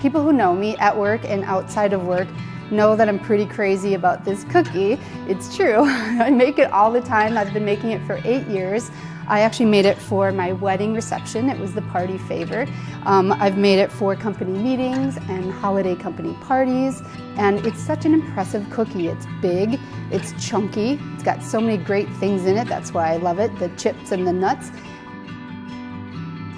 People who know me at work and outside of work know that I'm pretty crazy about this cookie. It's true. I make it all the time. I've been making it for 8 years. I actually made it for my wedding reception. It was the party favor. I've made it for company meetings and holiday company parties. And it's such an impressive cookie. It's big, it's chunky, it's got so many great things in it. That's why I love it, the chips and the nuts.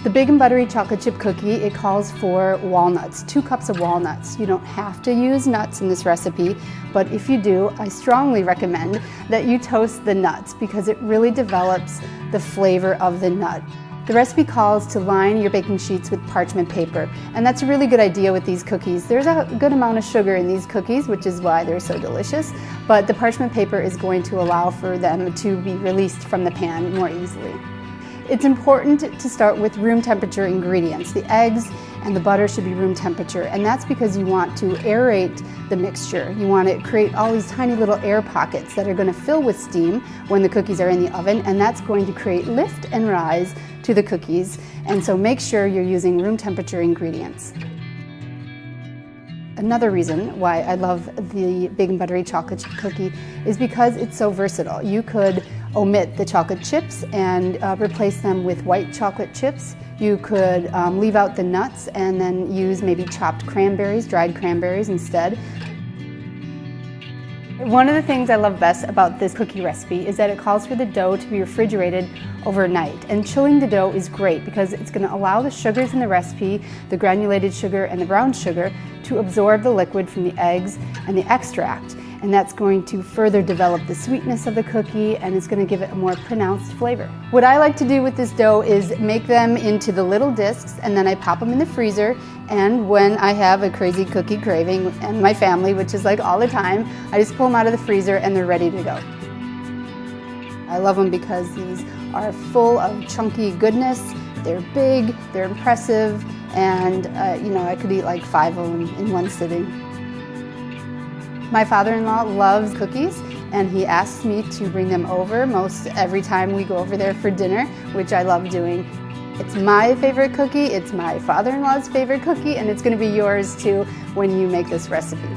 The Big and Buttery Chocolate Chip Cookie, it calls for walnuts, 2 cups of walnuts. You don't have to use nuts in this recipe, but if you do, I strongly recommend that you toast the nuts because it really develops the flavor of the nut. The recipe calls to line your baking sheets with parchment paper, and that's a really good idea with these cookies. There's a good amount of sugar in these cookies, which is why they're so delicious, but the parchment paper is going to allow for them to be released from the pan more easily. It's important to start with room temperature ingredients. The eggs and the butter should be room temperature, and that's because you want to aerate the mixture. You want to create all these tiny little air pockets that are going to fill with steam when the cookies are in the oven, and that's going to create lift and rise to the cookies. And so make sure you're using room temperature ingredients. Another reason why I love the Big and Buttery Chocolate Chip Cookie is because it's so versatile. You could omit the chocolate chips and replace them with white chocolate chips. You could leave out the nuts and then use maybe chopped cranberries, dried cranberries instead. One of the things I love best about this cookie recipe is that it calls for the dough to be refrigerated overnight. And chilling the dough is great because it's going to allow the sugars in the recipe, the granulated sugar and the brown sugar, to absorb the liquid from the eggs and the extract. And that's going to further develop the sweetness of the cookie, and it's going to give it a more pronounced flavor. What I like to do with this dough is make them into the little discs, and then I pop them in the freezer, and when I have a crazy cookie craving, and my family, which is like all the time, I just pull them out of the freezer and they're ready to go. I love them because these are full of chunky goodness, they're big, they're impressive, and I could eat like 5 of them in one sitting. My father-in-law loves cookies, and he asks me to bring them over most every time we go over there for dinner, which I love doing. It's my favorite cookie, it's my father-in-law's favorite cookie, and it's going to be yours too when you make this recipe.